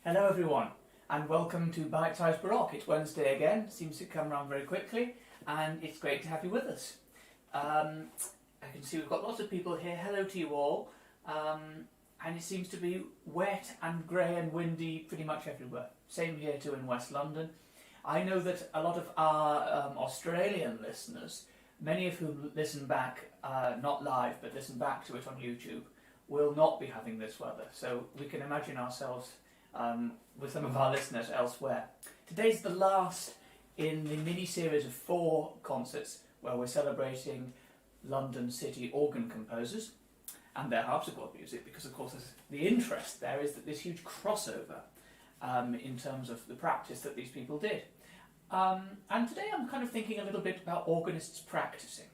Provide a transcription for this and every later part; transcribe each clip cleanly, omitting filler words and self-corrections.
Hello everyone, and welcome to Bite Size Baroque. It's Wednesday again, seems to come around very quickly, and it's great to have you with us. I can see we've got lots of people here. Hello to you all. And it seems to be wet and grey and windy pretty much everywhere. Same here too in West London. I know that a lot of our Australian listeners, many of whom listen back, not live, but listen back to it on YouTube, will not be having this weather. So we can imagine ourselves with some of our listeners elsewhere. Today's the last in the mini-series of 4 concerts where we're celebrating London City organ composers and their harpsichord music, because of course the interest there is that this huge crossover in terms of the practice that these people did. And today I'm kind of thinking a little bit about organists practicing,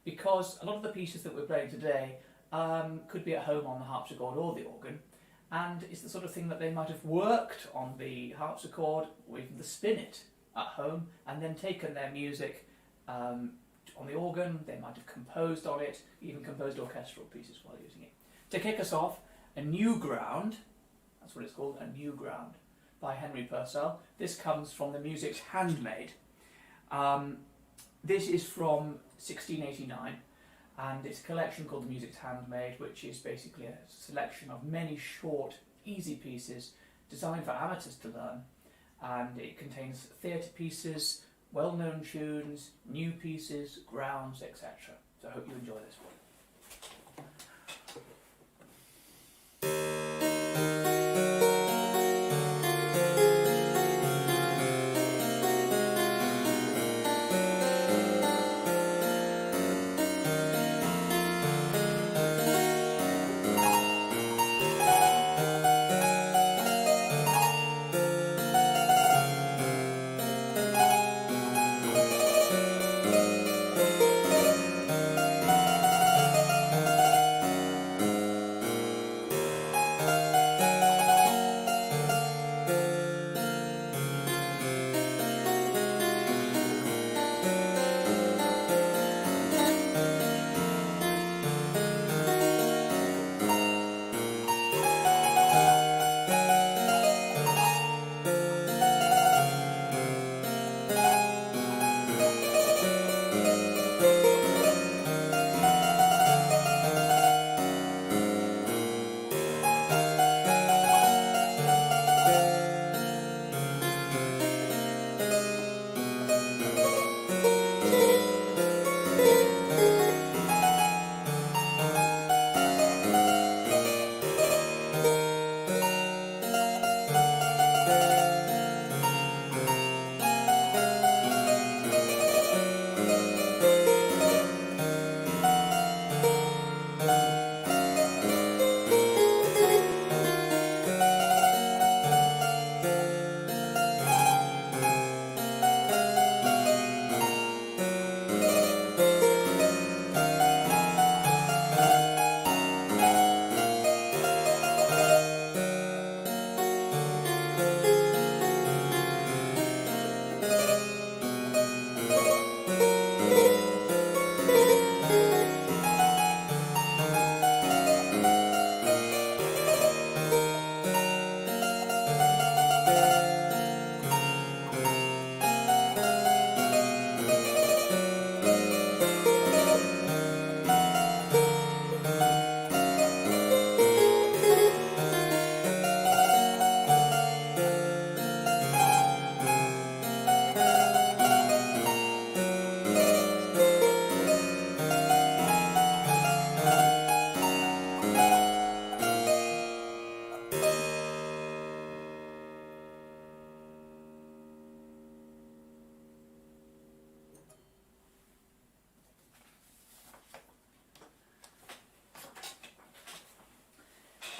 because a lot of the pieces that we're playing today could be at home on the harpsichord or the organ, and it's the sort of thing that they might have worked on the harpsichord or even the spinet at home and then taken their music on the organ. They might have composed on it, even composed orchestral pieces while using it. To kick us off, A New Ground, that's what it's called, A New Ground, by Henry Purcell. This comes from the Music's Handmaid. This is from 1689, and it's a collection called the Music's Handmaid, which is basically a selection of many short, easy pieces designed for amateurs to learn, and it contains theatre pieces, well-known tunes, new pieces, grounds, etc. So I hope you enjoy this one.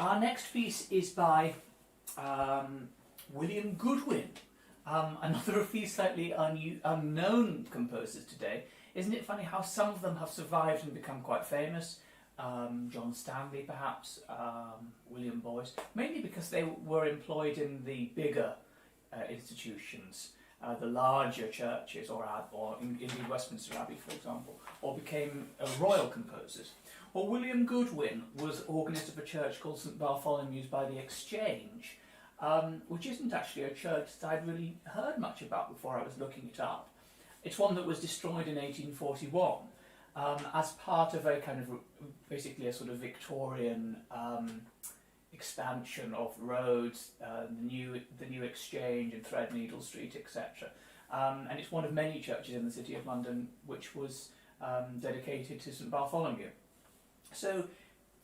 Our next piece is by William Goodwin, another of these slightly unknown composers today. Isn't it funny how some of them have survived and become quite famous? John Stanley perhaps, William Boyce, mainly because they were employed in the bigger institutions, the larger churches, or indeed Westminster Abbey, for example, or became royal composers. Well, William Goodwin was organist of a church called St Bartholomew's by the Exchange, which isn't actually a church that I'd really heard much about before I was looking it up. It's one that was destroyed in 1841 as part of a kind of basically a sort of Victorian expansion of roads, the new Exchange and Threadneedle Street, etc. And it's one of many churches in the City of London which was dedicated to St Bartholomew. So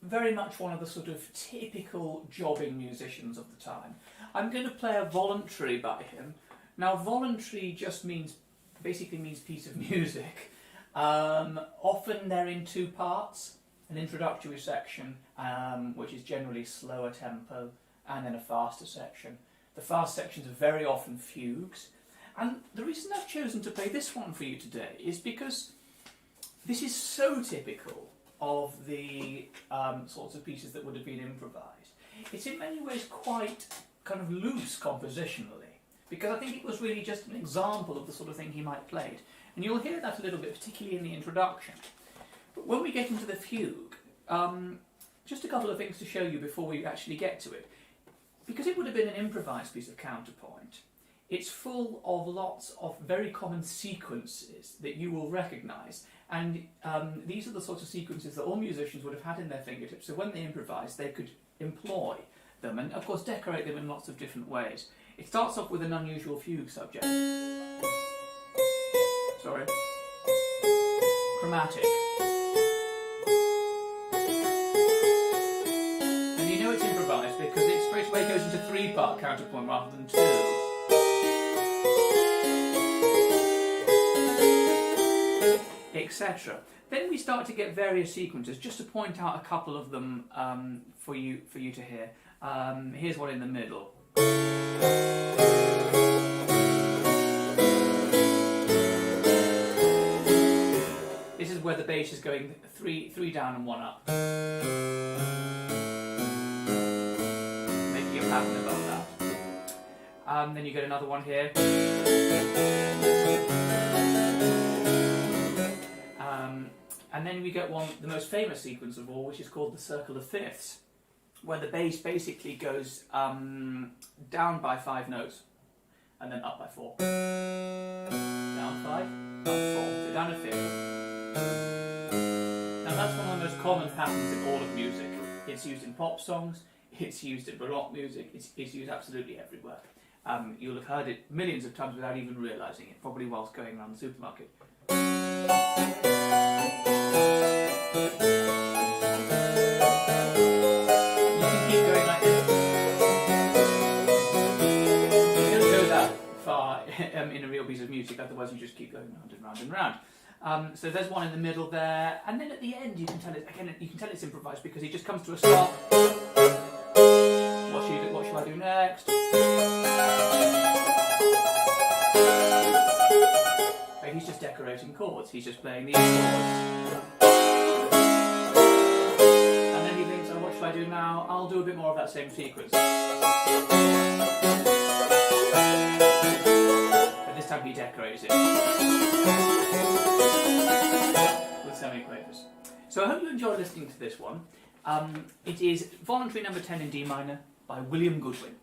very much one of the sort of typical jobbing musicians of the time. I'm going to play a Voluntary by him. Now Voluntary just basically means piece of music. Often they're in two parts, an introductory section which is generally slower tempo, and then a faster section. The fast sections are very often fugues, and the reason I've chosen to play this one for you today is because this is so typical of the sorts of pieces that would have been improvised. It's in many ways quite kind of loose compositionally, because I think it was really just an example of the sort of thing he might play. And you'll hear that a little bit, particularly in the introduction. But when we get into the fugue, just a couple of things to show you before we actually get to it. Because it would have been an improvised piece of counterpoint, it's full of lots of very common sequences that you will recognise. And these are the sorts of sequences that all musicians would have had in their fingertips, so when they improvised they could employ them and of course decorate them in lots of different ways. It starts off with an unusual fugue subject. Sorry. Chromatic. And you know it's improvised because it straight away goes into three-part counterpoint rather than two. Etc. Then we start to get various sequences. Just to point out a couple of them for you to hear. Here's one in the middle. This is where the bass is going three down and one up, making a pattern above that. Then you get another one here. And then we get the most famous sequence of all, which is called the Circle of Fifths, where the bass basically goes down by 5 notes, and then up by 4. Down 5, up 4, so down a fifth. Now that's one of the most common patterns in all of music. It's used in pop songs, it's used in Baroque music, it's used absolutely everywhere. You'll have heard it millions of times without even realising it, probably whilst going around the supermarket. In a real piece of music, otherwise you just keep going round and round and round. So there's one in the middle there, and then at the end you can tell it's improvised because he just comes to a stop. What shall I do next? And he's just decorating chords. He's just playing these chords. And then he thinks, oh, what shall I do now? I'll do a bit more of that same sequence. This time he decorates it with semiquavers. So I hope you enjoy listening to this one. It is Voluntary number 10 in D minor by William Goodwin,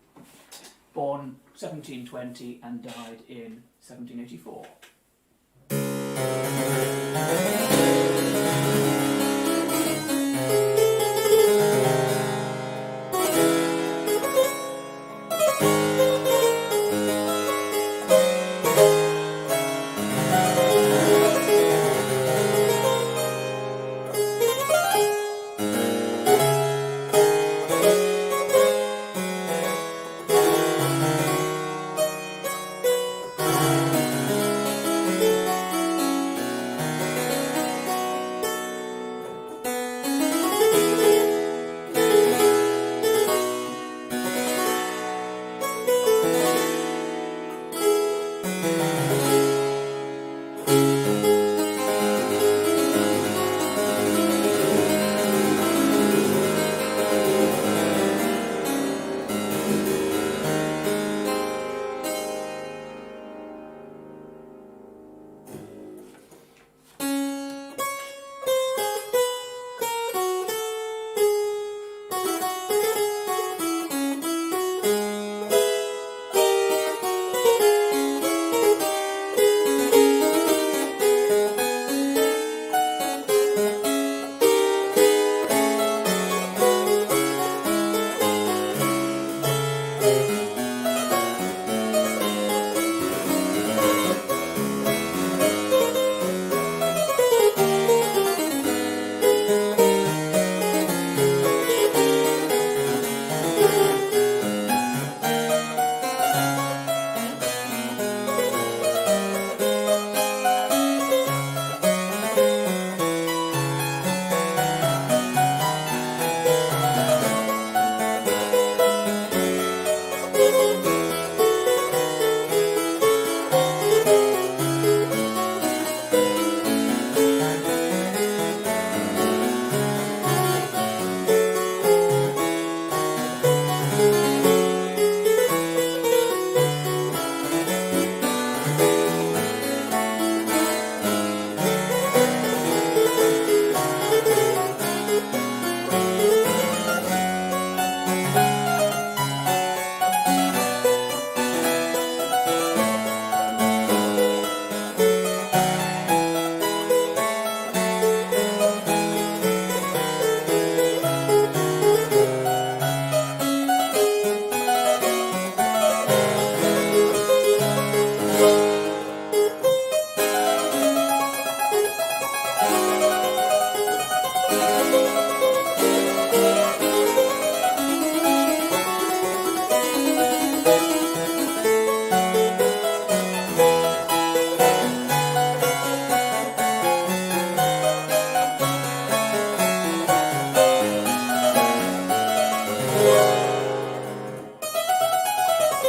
born 1720 and died in 1784.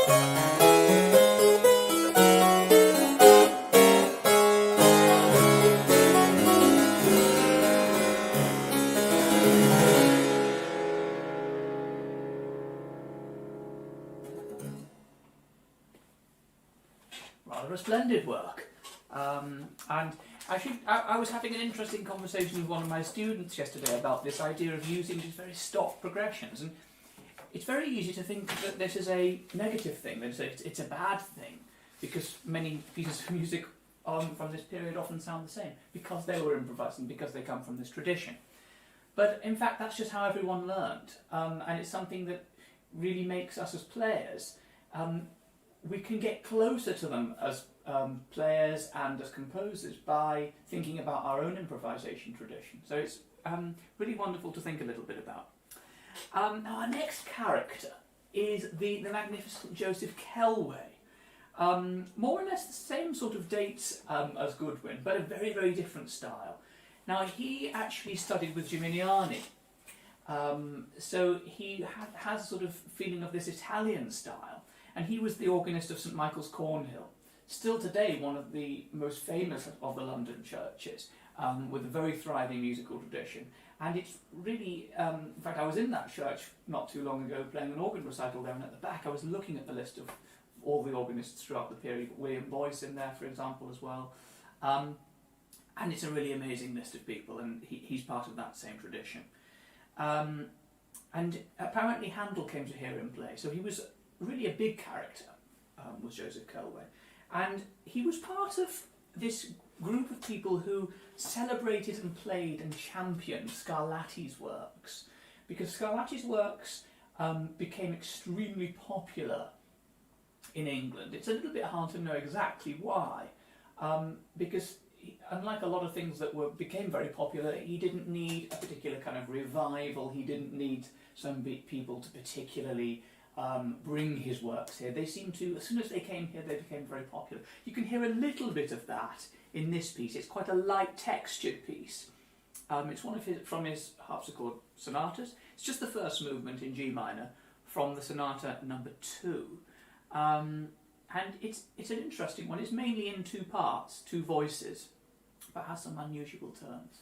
Rather a splendid work. And actually, I was having an interesting conversation with one of my students yesterday about this idea of using these very stock progressions. And it's very easy to think that this is a negative thing, that it's a bad thing, because many pieces of music from this period often sound the same, because they were improvised and because they come from this tradition. But in fact, that's just how everyone learned, and it's something that really makes us as players. We can get closer to them as players and as composers by thinking about our own improvisation tradition. So it's really wonderful to think a little bit about. Now our next character is the magnificent Joseph Kellway. More or less the same sort of dates as Goodwin, but a very, very different style. Now he actually studied with Gimignani, so he has a sort of feeling of this Italian style. And he was the organist of St Michael's Cornhill, still today one of the most famous of the London churches, with a very thriving musical tradition. And it's really, in fact I was in that church not too long ago playing an organ recital there, and at the back I was looking at the list of all the organists throughout the period, William Boyce in there for example as well. And it's a really amazing list of people, and he's part of that same tradition. And apparently Handel came to hear him play, so he was really a big character, was Joseph Kellway. And he was part of this group of people who celebrated and played and championed Scarlatti's works, because Scarlatti's works became extremely popular in England. It's a little bit hard to know exactly why, because unlike a lot of things that became very popular, he didn't need a particular kind of revival. He didn't need some people to particularly bring his works here. They seemed to, as soon as they came here, they became very popular. You can hear a little bit of that in this piece. It's quite a light textured piece. It's from his harpsichord sonatas. It's just the first movement in G minor from the sonata number 2. And it's an interesting one. It's mainly in 2 parts, 2 voices, but has some unusual turns.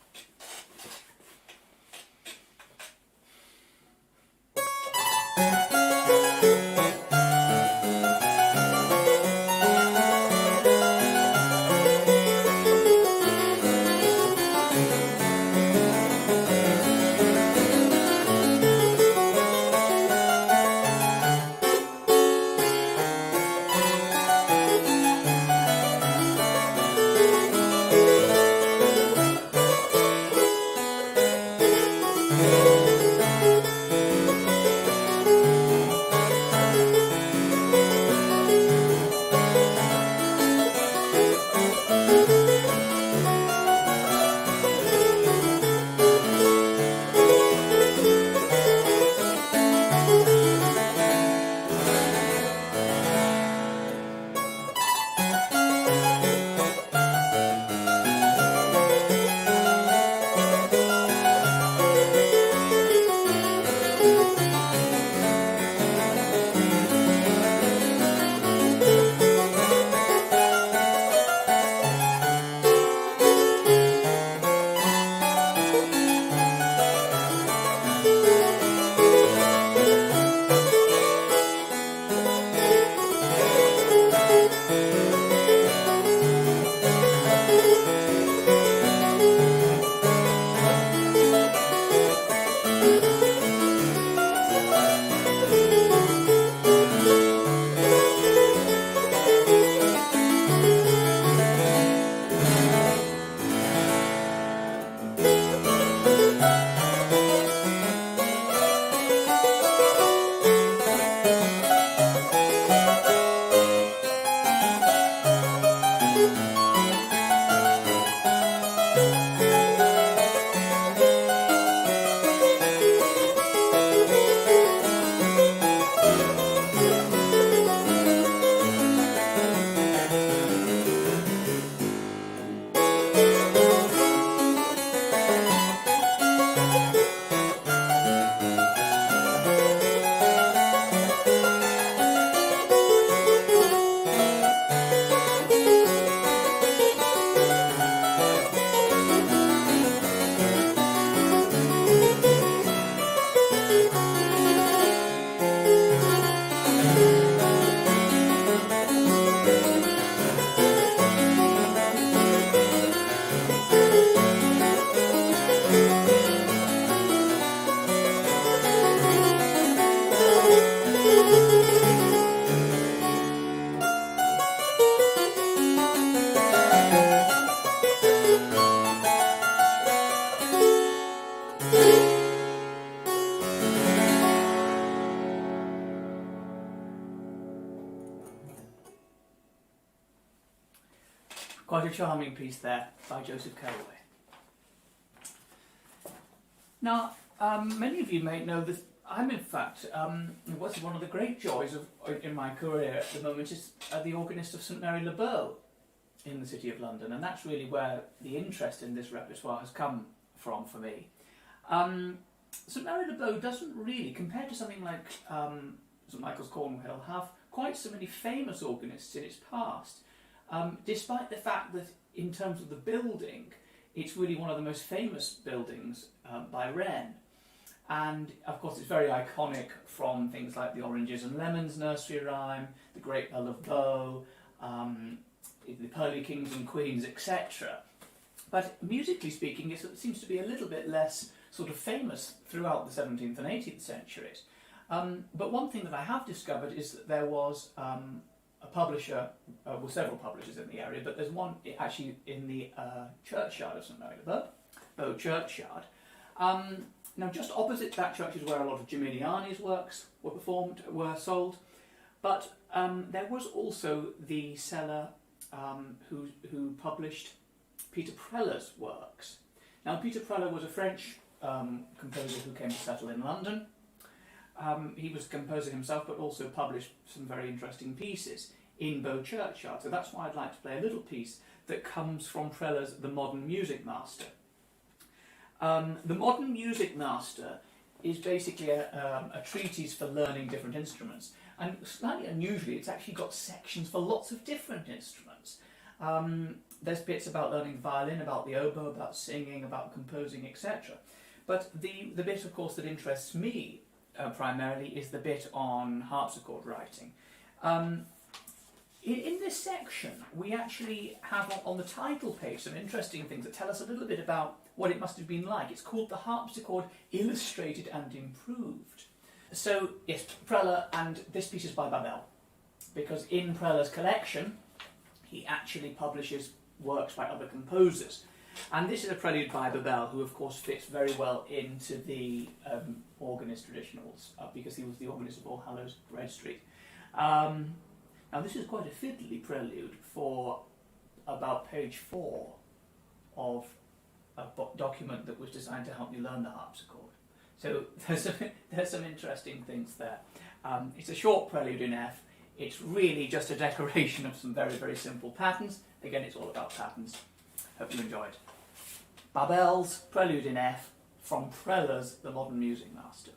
Quite a charming piece there by Joseph Kellway. Now, many of you may know that I'm in fact, what's one of the great joys in my career at the moment is the organist of St Mary Le Bow in the City of London, and that's really where the interest in this repertoire has come from for me. St Mary Le Bow doesn't really, compared to something like St Michael's Cornhill, have quite so many famous organists in its past, despite the fact that in terms of the building, it's really one of the most famous buildings by Wren. And of course it's very iconic from things like the Oranges and Lemons nursery rhyme, the Great Bell of Bow, the Pearly Kings and Queens, etc. But musically speaking, it seems to be a little bit less sort of famous throughout the 17th and 18th centuries. But one thing that I have discovered is that there was a publisher, well, several publishers in the area, but there's one actually in the churchyard of St Mary Le Bow, Bow Churchyard. Now, just opposite that church is where a lot of Gimignani's works were sold, but there was also the seller who published Peter Preller's works. Now, Peter Preller was a French composer who came to settle in London. He was a composer himself, but also published some very interesting pieces in Bow Churchyard. So that's why I'd like to play a little piece that comes from Preller's The Modern Music Master. The Modern Music Master is basically a treatise for learning different instruments, and slightly unusually it's actually got sections for lots of different instruments. There's bits about learning the violin, about the oboe, about singing, about composing, etc. But the bit, of course, that interests me primarily is the bit on harpsichord writing. In this section, we actually have on the title page some interesting things that tell us a little bit about what it must have been like. It's called The Harpsichord Illustrated and Improved. So, yes, Preller, and this piece is by Babel, because in Preller's collection, he actually publishes works by other composers. And this is a prelude by Babel, who of course fits very well into the organist traditionals, because he was the organist of All Hallows, Bread Street. Now this is quite a fiddly prelude for about page 4 of a document that was designed to help you learn the harpsichord. So there's some interesting things there. It's a short prelude in F. It's really just a decoration of some very, very simple patterns. Again, it's all about patterns. Hope you enjoyed. Babel's Prelude in F from Preller's The Modern Music Master.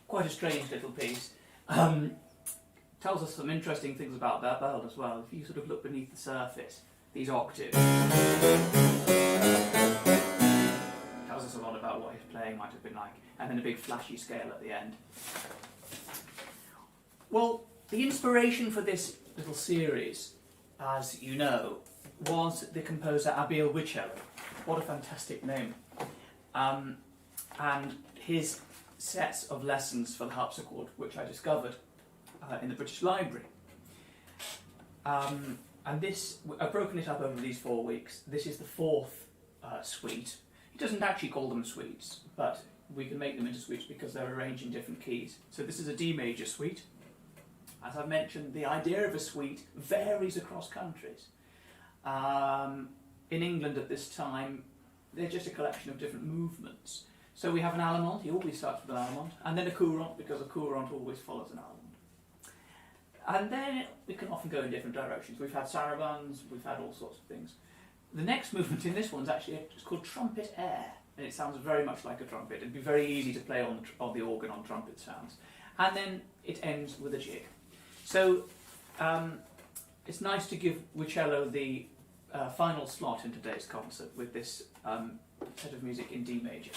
Quite a strange little piece. Tells us some interesting things about Babel as well. If you sort of look beneath the surface, these octaves tells us a lot about what his playing might have been like, and then a big flashy scale at the end. Well, the inspiration for this little series, as you know, was the composer Abel Wichello. What a fantastic name. And his sets of lessons for the harpsichord, which I discovered in the British Library. And this, I've broken it up over these 4 weeks. This is the 4th suite. He doesn't actually call them suites, but we can make them into suites because they're arranged in different keys. So this is a D major suite. As I've mentioned, the idea of a suite varies across countries. in England at this time, they're just a collection of different movements. So we have an allemande, he always starts with an allemande, and then a courant, because a courant always follows an allemande. And then we can often go in different directions. We've had sarabands, we've had all sorts of things. The next movement in this one's actually it's called trumpet air, and it sounds very much like a trumpet. It'd be very easy to play on the organ on trumpet sounds. And then it ends with a jig. So it's nice to give Wichello the final slot in today's concert with this set of music in D major.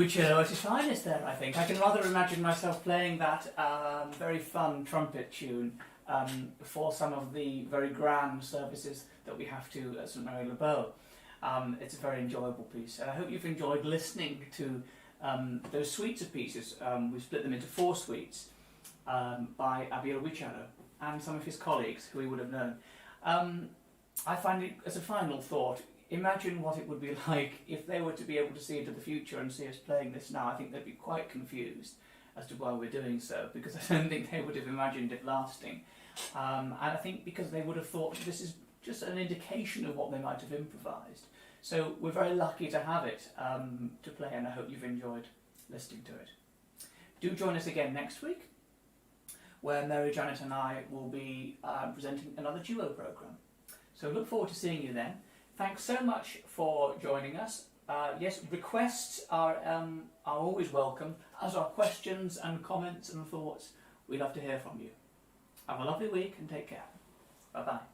Wichello at its finest there, I think. I can rather imagine myself playing that very fun trumpet tune for some of the very grand services that we have to at St Mary Le Bow. It's a very enjoyable piece, and I hope you've enjoyed listening to those suites of pieces. We've split them into 4 suites by Wichello and some of his colleagues who he would have known. I find it, as a final thought, imagine what it would be like if they were to be able to see into the future and see us playing this now. I think they'd be quite confused as to why we're doing so, because I don't think they would have imagined it lasting. And I think because they would have thought this is just an indication of what they might have improvised. So we're very lucky to have it to play, and I hope you've enjoyed listening to it. Do join us again next week, where Mary Janet and I will be presenting another duo programme. So look forward to seeing you then. Thanks so much for joining us. Yes, requests are always welcome, as are questions and comments and thoughts. We love to hear from you. Have a lovely week and take care. Bye-bye.